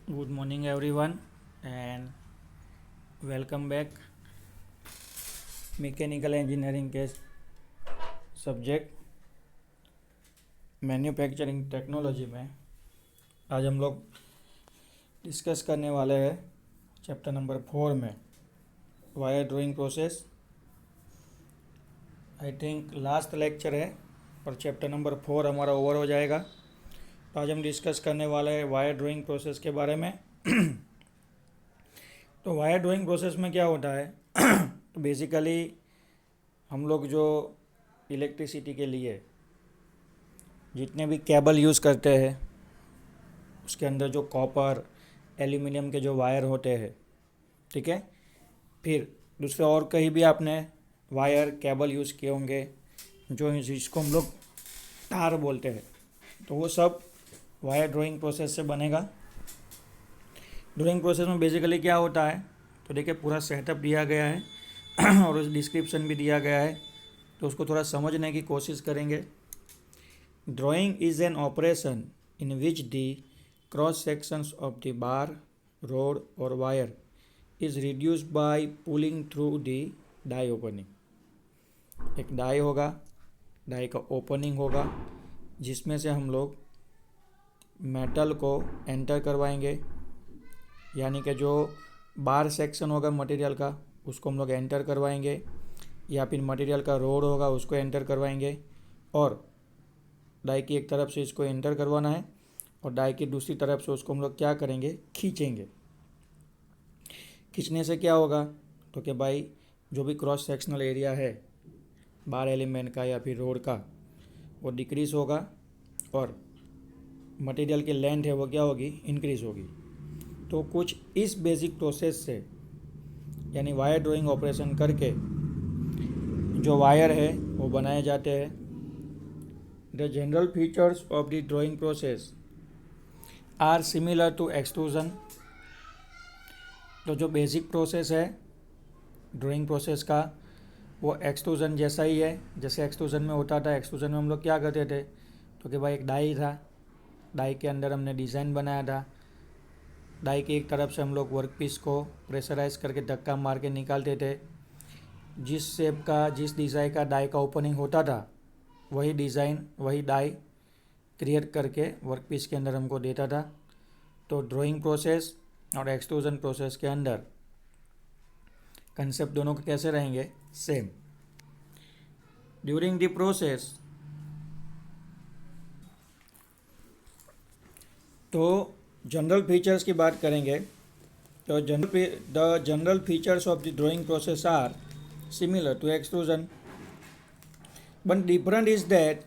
Good morning, everyone, and welcome back mechanical engineering के subject manufacturing technology में। आज हम लोग डिस्कस करने वाले हैं चैप्टर नंबर 4 में wire drawing process. I think last lecture है और चैप्टर नंबर 4 हमारा ओवर हो जाएगा। तो आज हम डिस्कस करने वाले हैं वायर ड्राइंग प्रोसेस के बारे में। तो वायर ड्राइंग प्रोसेस में क्या होता है तो बेसिकली हम लोग जो इलेक्ट्रिसिटी के लिए जितने भी केबल यूज़ करते हैं उसके अंदर जो कॉपर एल्यूमिनियम के जो वायर होते हैं, ठीक है। फिर दूसरे और कहीं भी आपने वायर केबल यूज़ किए होंगे जो जिसको हम लोग तार बोलते हैं, तो वो सब वायर ड्राइंग प्रोसेस से बनेगा। ड्राइंग प्रोसेस में बेसिकली क्या होता है तो देखिए पूरा सेटअप दिया गया है और उस डिस्क्रिप्शन भी दिया गया है, तो उसको थोड़ा समझने की कोशिश करेंगे। Drawing is an operation in which the cross sections of the bar rod और wire is reduced by pulling through the die opening. एक डाई होगा, डाई का ओपनिंग होगा जिसमें से हम लोग मेटल को एंटर करवाएंगे, यानी कि जो बार सेक्शन होगा मटेरियल का उसको हम लोग एंटर करवाएंगे, या फिर मटेरियल का रोड होगा उसको एंटर करवाएंगे, और डाई की एक तरफ से इसको एंटर करवाना है और डाई की दूसरी तरफ से उसको हम लोग क्या करेंगे, खींचेंगे। खींचने से क्या होगा तो कि भाई जो भी क्रॉस सेक्शनल एरिया है बार एलिमेंट का या फिर रोड का वो डिक्रीज़ होगा और मटेरियल की लेंथ है वो क्या होगी, इंक्रीज़ होगी। तो कुछ इस बेसिक प्रोसेस से यानी वायर ड्राइंग ऑपरेशन करके जो वायर है वो बनाए जाते हैं। The general features of the drawing process are similar to extrusion. तो जो बेसिक प्रोसेस है ड्राइंग प्रोसेस का वो एक्सट्रूजन जैसा ही है। जैसे एक्सट्रूजन में होता था, एक्सट्रूजन में हम लोग क्या करते थे तो कि भाई एक डाई था, डाई के अंदर हमने डिज़ाइन बनाया था। डाई की एक तरफ से हम लोग वर्क पीस को प्रेशराइज करके धक्का मार के निकालते थे। जिस शेप का जिस डिज़ाइन का डाई का ओपनिंग होता था वही डिज़ाइन वही डाई क्रिएट करके वर्क पीस के अंदर हमको देता था। तो ड्राइंग प्रोसेस और एक्सट्रूजन प्रोसेस के अंदर कंसेप्ट दोनों के कैसे रहेंगे, सेम। ड्यूरिंग द प्रोसेस तो जनरल फीचर्स की बात करेंगे तो the general features of the drawing process are similar to extrusion but different is that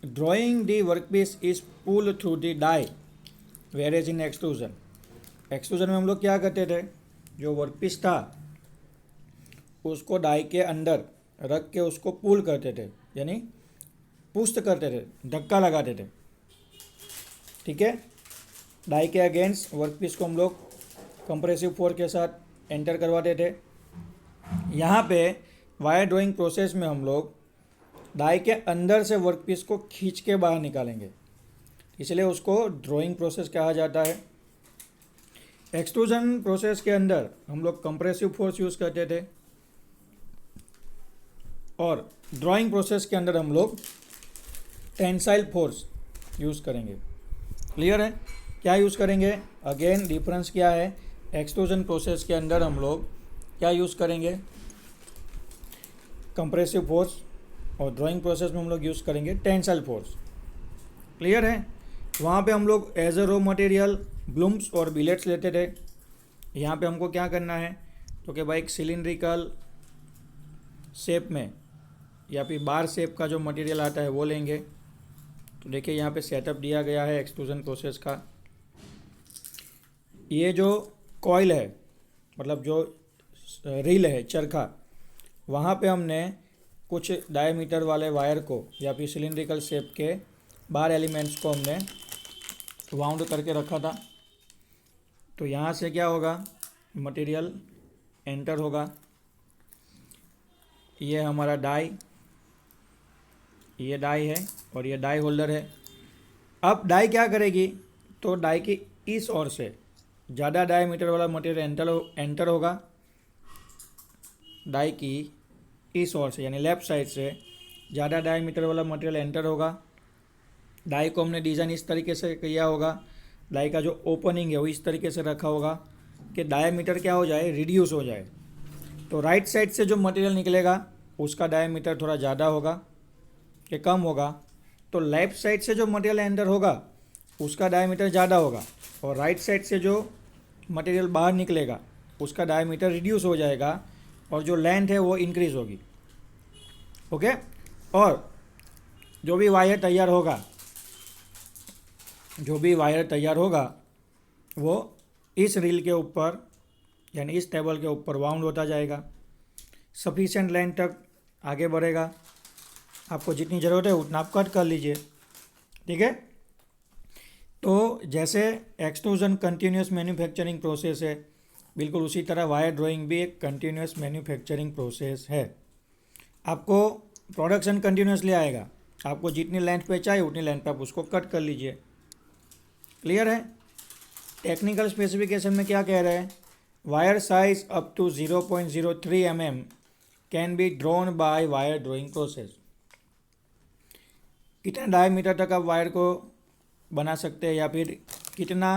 drawing the workpiece is pull through the die whereas in extrusion में हम लोग क्या करते थे, जो वर्कपीस था उसको डाई के अंदर रख के उसको पुल करते थे, यानी पुश करते थे, धक्का लगाते थे, ठीक है। डाई के अगेंस्ट वर्कपीस को हम लोग कंप्रेसिव फोर्स के साथ एंटर करवाते थे। यहाँ पे वायर ड्राइंग प्रोसेस में हम लोग डाई के अंदर से वर्कपीस को खींच के बाहर निकालेंगे, इसलिए उसको ड्राइंग प्रोसेस कहा जाता है। एक्सट्रूजन प्रोसेस के अंदर हम लोग कंप्रेसिव फोर्स यूज़ करते थे और ड्राइंग प्रोसेस के अंदर हम लोग टेंसाइल फोर्स यूज़ करेंगे। क्लियर है, क्या यूज़ करेंगे, अगेन डिफरेंस क्या है। एक्सट्रूजन प्रोसेस के अंदर हम लोग क्या यूज़ करेंगे, कंप्रेसिव फोर्स, और ड्राइंग प्रोसेस में हम लोग यूज़ करेंगे टेंसाइल फोर्स। क्लियर है। वहाँ पे हम लोग as a raw material blooms और बिलेट्स लेते थे। यहाँ पे हमको क्या करना है तो कि भाई एक सिलिंड्रिकल शेप में या फिर बार शेप का जो मटेरियल आता है वो लेंगे। तो देखिए यहाँ पे सेटअप दिया गया है एक्सट्रूजन प्रोसेस का। ये जो कॉइल है मतलब जो रील है चरखा, वहाँ पे हमने कुछ डायमीटर वाले वायर को या फिर सिलिंड्रिकल शेप के बार एलिमेंट्स को हमने वाउंड करके रखा था। तो यहाँ से क्या होगा, मटेरियल एंटर होगा। ये हमारा डाई, ये डाई है और ये डाई होल्डर है। अब डाई क्या करेगी तो डाई की इस ओर से ज़्यादा डायमीटर वाला मटेरियल एंटर होगा डाई की इस ओर से, यानी लेफ़्ट साइड से ज़्यादा डायमीटर वाला मटेरियल एंटर होगा। डाई को हमने डिज़ाइन इस तरीके से किया होगा, डाई का जो ओपनिंग है वो इस तरीके से रखा होगा कि डायमीटर क्या हो जाए, रिड्यूस हो जाए। तो राइट साइड से जो मटेरियल निकलेगा उसका डायमीटर थोड़ा ज़्यादा होगा कि कम होगा, तो लेफ़्ट साइड से जो मटेरियल एंटर होगा उसका डायमीटर ज़्यादा होगा, और राइट साइड से जो मटेरियल बाहर निकलेगा उसका डायमीटर रिड्यूस हो जाएगा, और जो लेंथ है वो इंक्रीज़ होगी। ओके, और जो भी वायर तैयार होगा वो इस रील के ऊपर यानी इस टेबल के ऊपर वाउंड होता जाएगा, सफिशेंट लेंथ तक आगे बढ़ेगा। आपको जितनी ज़रूरत है उतना आप कट कर लीजिए, ठीक है। तो जैसे एक्सट्रूजन कंटिन्यूस मैन्युफैक्चरिंग प्रोसेस है, बिल्कुल उसी तरह वायर ड्राइंग भी एक कंटिन्यूस मैन्युफैक्चरिंग प्रोसेस है। आपको प्रोडक्शन कंटिन्यूसली आएगा, आपको जितनी लेंथ पे चाहिए उतनी लेंथ पे आप उसको कट कर लीजिए। क्लियर है। टेक्निकल स्पेसिफिकेशन में क्या कह रहे हैं, wire size up to 0.03 mm can be drawn by wire drawing process. कितना डायमीटर तक आप वायर को बना सकते हैं, या फिर कितना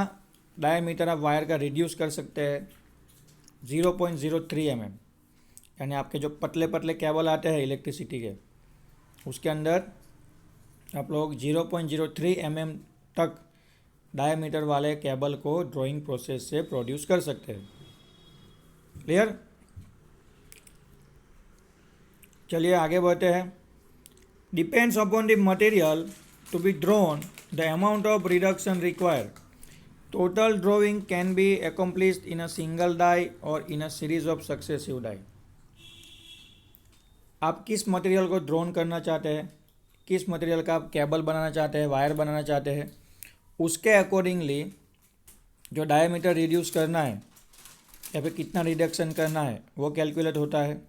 डायमीटर आप वायर का रिड्यूस कर सकते हैं, 0.03 mm। यानी आपके जो पतले पतले केबल आते हैं इलेक्ट्रिसिटी के, उसके अंदर आप लोग 0.03 mm तक डायमीटर वाले केबल को ड्राइंग प्रोसेस से प्रोड्यूस कर सकते हैं। क्लियर। चलिए आगे बढ़ते हैं। Depends upon the material to be drawn the amount of reduction required. Total drawing can be accomplished in a single die और in a series of successive die. आप किस मटेरियल को ड्रॉन करना चाहते हैं, किस मटेरियल का आप केबल बनाना चाहते हैं, वायर बनाना चाहते हैं, उसके अकॉर्डिंगली जो डायमीटर रिड्यूस करना है या फिर कितना रिडक्शन करना है वो कैलकुलेट होता है।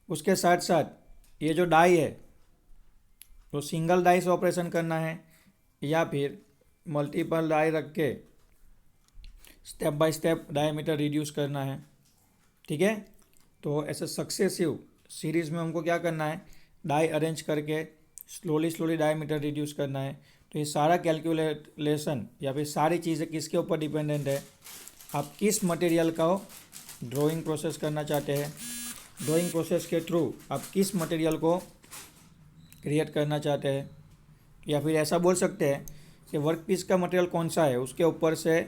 उसके साथ साथ ये जो डाई है तो सिंगल डाई से ऑपरेशन करना है या फिर मल्टीपल डाई रख के step by step diameter reduce करना है, ठीक है। तो ऐसे सक्सेसिव सीरीज़ में हमको क्या करना है, डाई अरेंज करके स्लोली डायमीटर रिड्यूस करना है। तो ये सारा कैलकुलेशन या फिर सारी चीज़ें किसके ऊपर डिपेंडेंट है, आप किस मटेरियल का ड्राइंग प्रोसेस करना चाहते हैं, ड्राइंग प्रोसेस के थ्रू आप किस मटेरियल को क्रिएट करना चाहते हैं, या फिर ऐसा बोल सकते हैं कि वर्क पीस का मटेरियल कौन सा है उसके ऊपर से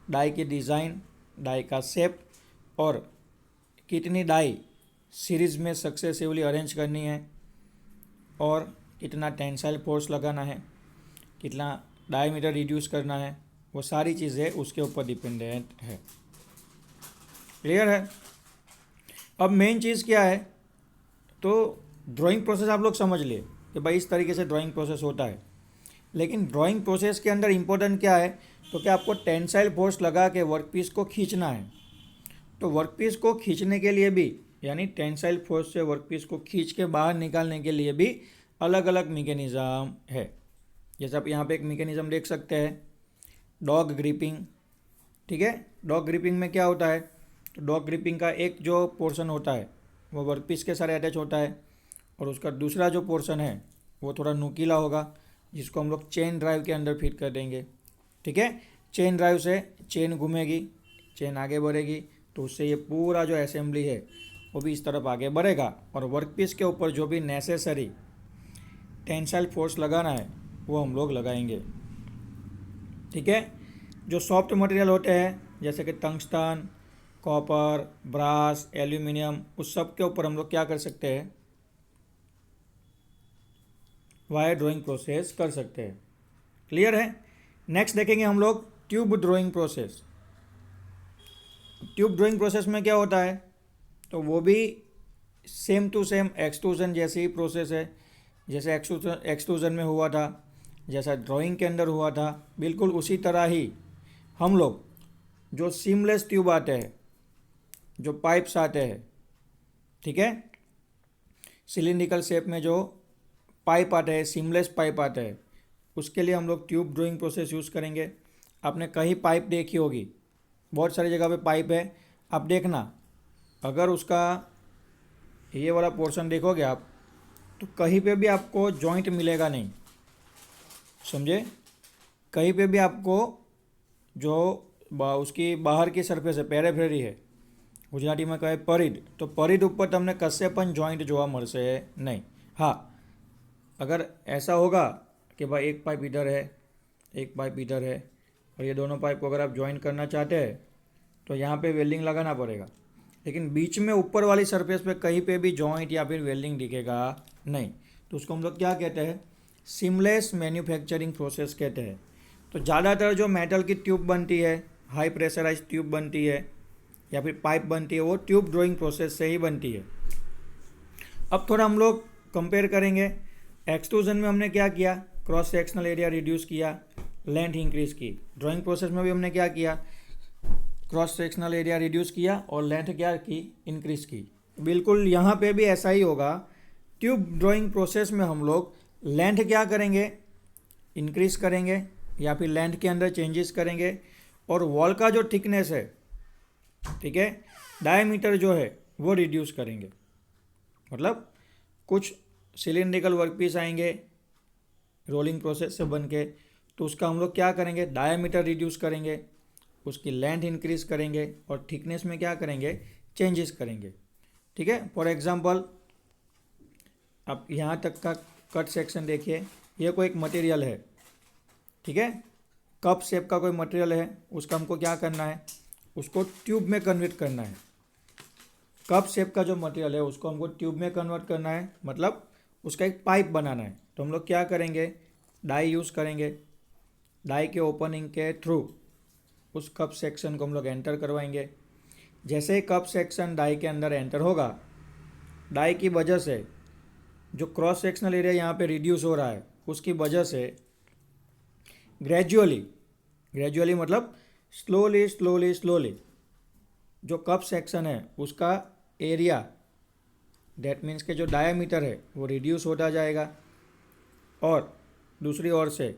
डाई की डिज़ाइन, डाई का शेप और कितनी डाई सीरीज़ में सक्सेसिवली अरेंज करनी है और कितना टेंसाइल फोर्स लगाना है, कितना डायमीटर रिड्यूस करना है, वो सारी चीज़ें उसके ऊपर डिपेंडेंट है। क्लियर है। अब मेन चीज़ क्या है, तो ड्राइंग प्रोसेस आप लोग समझ लिए कि भाई इस तरीके से ड्राइंग प्रोसेस होता है, लेकिन ड्राइंग प्रोसेस के अंदर इम्पोर्टेंट क्या है, तो क्या आपको टेंसाइल फोर्स लगा के वर्कपीस को खींचना है। तो वर्कपीस को खींचने के लिए भी, यानी टेंसाइल फोर्स से वर्कपीस को खींच के बाहर निकालने के लिए भी अलग अलग मैकेनिज़्म है। जैसे आप यहाँ पे एक मैकेनिज़्म देख सकते हैं, डॉग ग्रिपिंग, ठीक है। डॉग ग्रिपिंग में क्या होता है, तो डॉग ग्रिपिंग का एक जो पोर्शन होता है वो वर्कपीस के साथ अटैच होता है, और उसका दूसरा जो पोर्शन है वो थोड़ा नुकीला होगा, जिसको हम लोग चेन ड्राइव के अंदर फिट कर देंगे, ठीक है। चेन ड्राइव से चेन घूमेगी, चेन आगे बढ़ेगी, तो उससे ये पूरा जो असेंबली है वो भी इस तरफ आगे बढ़ेगा, और वर्कपीस के ऊपर जो भी नेसेसरी टेंसाइल फोर्स लगाना है वो हम लोग लगाएंगे, ठीक है। जो सॉफ्ट मटेरियल होते हैं जैसे कि टंगस्टन, कॉपर, ब्रास, एल्यूमिनियम, उस सब के ऊपर हम लोग क्या कर सकते हैं, वायर ड्राइंग प्रोसेस कर सकते हैं। क्लियर है। नेक्स्ट देखेंगे हम लोग tube drawing process. Tube drawing process में क्या होता है, तो वो भी सेम टू सेम एक्सट्रूजन जैसी ही प्रोसेस है, जैसे एक्सट्रूजन में हुआ था, जैसा ड्राइंग के अंदर हुआ था, बिल्कुल उसी तरह ही हम लोग जो सीमलेस ट्यूब आते हैं, जो पाइप्स आते हैं, ठीक है, सिलिंड्रिकल शेप में जो पाइप आते हैं, सीमलेस पाइप आते हैं, उसके लिए हम लोग ट्यूब ड्राइंग प्रोसेस यूज़ करेंगे। आपने कहीं पाइप देखी होगी बहुत सारी जगह पे पाइप है। आप देखना, अगर उसका ये वाला पोर्शन देखोगे आप, तो कहीं पे भी आपको जॉइंट मिलेगा नहीं, समझे। कहीं पे भी आपको जो उसकी बाहर की सरफेस है, पेरिफेरी है, ગુજરાતીમાં કહે પરિધ, તો પરિધ ઉપર તમને કશે પણ જોઈન્ટ જોવા મળશે નહીં। हाँ, अगर ऐसा होगा कि भाई एक पाइप इधर है, एक पाइप इधर है, और ये दोनों पाइप को अगर आप ज्वाइन करना चाहते हैं तो यहाँ पे वेल्डिंग लगाना पड़ेगा, लेकिन बीच में ऊपर वाली सरफेस पे कहीं पे भी जॉइंट या फिर वेल्डिंग दिखेगा नहीं। तो उसको हम लोग क्या कहते हैं, सीमलेस मैन्युफैक्चरिंग प्रोसेस कहते हैं। तो ज़्यादातर जो मेटल की ट्यूब बनती है, हाई प्रेशराइज ट्यूब बनती है या फिर पाइप बनती है, वो ट्यूब ड्राइंग प्रोसेस से ही बनती है। अब थोड़ा हम लोग कंपेयर करेंगे। एक्सट्रूजन में हमने क्या किया, क्रॉस सेक्शनल एरिया रिड्यूस किया, लेंथ इंक्रीज की। ड्राइंग प्रोसेस में भी हमने क्या किया, क्रॉस सेक्शनल एरिया रिड्यूस किया और लेंथ क्या की, इंक्रीज की। बिल्कुल यहाँ पे भी ऐसा ही होगा। ट्यूब ड्राइंग प्रोसेस में हम लोग लेंथ क्या करेंगे, इंक्रीज करेंगे या फिर लेंथ के अंदर चेंजेस करेंगे, और वॉल का जो थिकनेस है, ठीक है, डायमीटर जो है वो रिड्यूस करेंगे। मतलब कुछ सिलिंड्रिकल वर्कपीस आएंगे रोलिंग प्रोसेस से बन के, तो उसका हम लोग क्या करेंगे, डायमीटर रिड्यूस करेंगे, उसकी लेंथ इंक्रीज करेंगे और थिकनेस में क्या करेंगे, चेंजेस करेंगे। ठीक है, फॉर एग्जांपल आप यहाँ तक का कट सेक्शन देखिए, ये कोई एक मटेरियल है, ठीक है, कप शेप का कोई मटेरियल है, उसका हमको क्या करना है, उसको ट्यूब में कन्वर्ट करना है। कप शेप का जो मटेरियल है उसको हमको ट्यूब में कन्वर्ट करना है, मतलब उसका एक पाइप बनाना है। तो हम लोग क्या करेंगे, डाई यूज़ करेंगे। डाई के ओपनिंग के थ्रू उस कप सेक्शन को हम लोग एंटर करवाएंगे। जैसे ही कप सेक्शन डाई के अंदर एंटर होगा, डाई की वजह से जो क्रॉस सेक्शनल एरिया यहाँ पे रिड्यूस हो रहा है, उसकी वजह से ग्रेजुअली मतलब स्लोली जो कप सेक्शन है उसका एरिया, डेट मीन्स के जो डायमीटर है वो रिड्यूस होता जाएगा, और दूसरी ओर से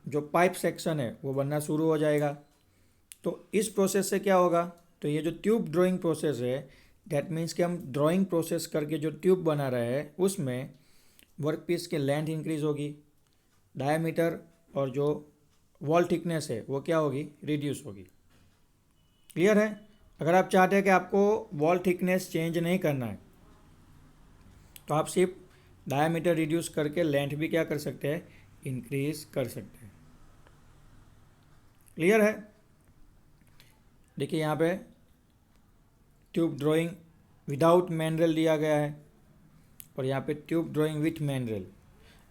जो पाइप सेक्शन है वो बनना शुरू हो जाएगा। तो इस प्रोसेस से क्या होगा, तो ये जो ट्यूब ड्राइंग प्रोसेस है, डेट मीन्स कि हम ड्राइंग प्रोसेस करके जो ट्यूब बना रहे हैं उसमें वर्क पीस की लेंथ इंक्रीज होगी, डायमीटर और जो वॉल थिकनेस है वो क्या होगी, रिड्यूस होगी। क्लियर है। अगर आप चाहते हैं कि आपको वॉल थिकनेस चेंज नहीं करना है, तो आप सिर्फ डायमीटर रिड्यूस करके लेंथ भी क्या कर सकते हैं, इंक्रीज कर सकते हैं। क्लियर है। देखिए यहाँ पे ट्यूब ड्राइंग विदाउट मैनरेल दिया गया है, और यहाँ पे ट्यूब ड्राइंग विथ मैनरेल।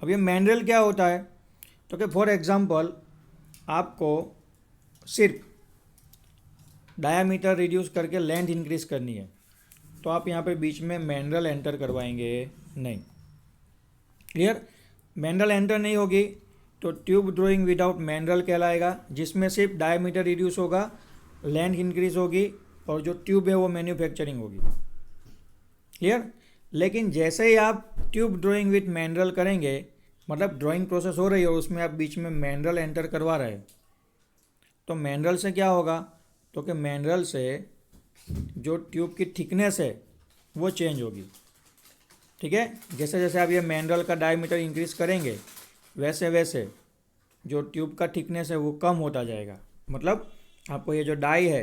अब ये मैनरेल क्या होता है, तो कि फॉर एग्जांपल आपको सिर्फ डायमीटर रिड्यूस करके लेंथ इंक्रीज करनी है, तो आप यहाँ पे बीच में मैनरेल एंटर करवाएंगे नहीं। क्लियर। मैनरेल एंटर नहीं होगी तो ट्यूब ड्राइंग विदाउट मैनरेल कहलाएगा, जिसमें सिर्फ डायमीटर रिड्यूस होगा, लेंथ इंक्रीज होगी और जो ट्यूब है वो मैन्युफैक्चरिंग होगी। क्लियर। लेकिन जैसे ही आप ट्यूब ड्राइंग विथ मैनरेल करेंगे, मतलब ड्राइंग प्रोसेस हो रही है और उसमें आप बीच में मैनरेल एंटर करवा रहे हैं, तो मैनरेल से क्या होगा, तो कि मैनरेल से जो ट्यूब की थिकनेस है वो चेंज होगी। ठीक है, जैसे जैसे आप ये मैनरेल का डायमीटर इंक्रीज करेंगे, वैसे वैसे जो ट्यूब का थिकनेस है वो कम होता जाएगा। मतलब आपको ये जो डाई है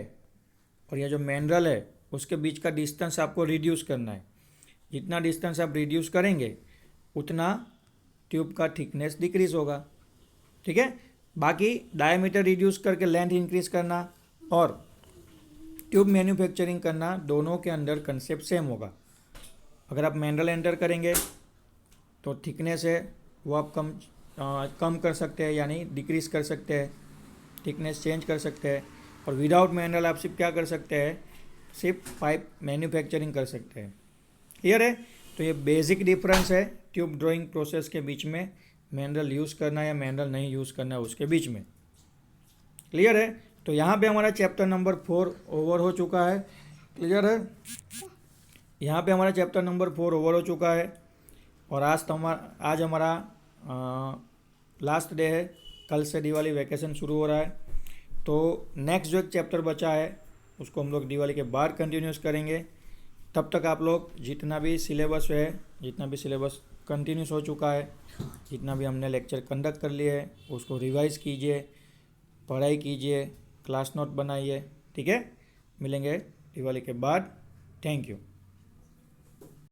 और ये जो मैनरेल है उसके बीच का डिस्टेंस आपको रिड्यूस करना है। जितना डिस्टेंस आप रिड्यूस करेंगे उतना ट्यूब का थिकनेस डिक्रीज होगा। ठीक है। बाकी डायमीटर रिड्यूस करके लेंथ इंक्रीज करना और ट्यूब मैन्युफैक्चरिंग करना, दोनों के अंदर कंसेप्ट सेम होगा। अगर आप मैनरेल एंटर करेंगे तो थिकनेस है वो आप कम कर सकते हैं, यानी डिक्रीज कर सकते हैं, थिकनेस चेंज कर सकते हैं। और विदाउट मैनरेल आप सिर्फ क्या कर सकते हैं, सिर्फ पाइप मैन्युफैक्चरिंग कर सकते हैं। क्लियर है। तो ये बेसिक डिफरेंस है ट्यूब ड्राइंग प्रोसेस के बीच में, मैनरेल यूज़ करना या मैनरेल नहीं यूज़ करना उसके बीच में। क्लियर है। तो यहाँ पे हमारा चैप्टर नंबर 4 ओवर हो चुका है। क्लियर है। यहाँ पे हमारा चैप्टर नंबर 4 ओवर हो चुका है, और आज हमारा लास्ट डे है। कल से दिवाली वैकेशन शुरू हो रहा है। तो नेक्स्ट जो एक चैप्टर बचा है उसको हम लोग दिवाली के बाद कंटिन्यूस करेंगे। तब तक आप लोग जितना भी सिलेबस कंटिन्यूस हो चुका है, जितना भी हमने लेक्चर कंडक्ट कर लिए है उसको रिवाइज कीजिए, पढ़ाई कीजिए, क्लास नोट बनाइए। ठीक है, मिलेंगे दिवाली के बाद। Thank you.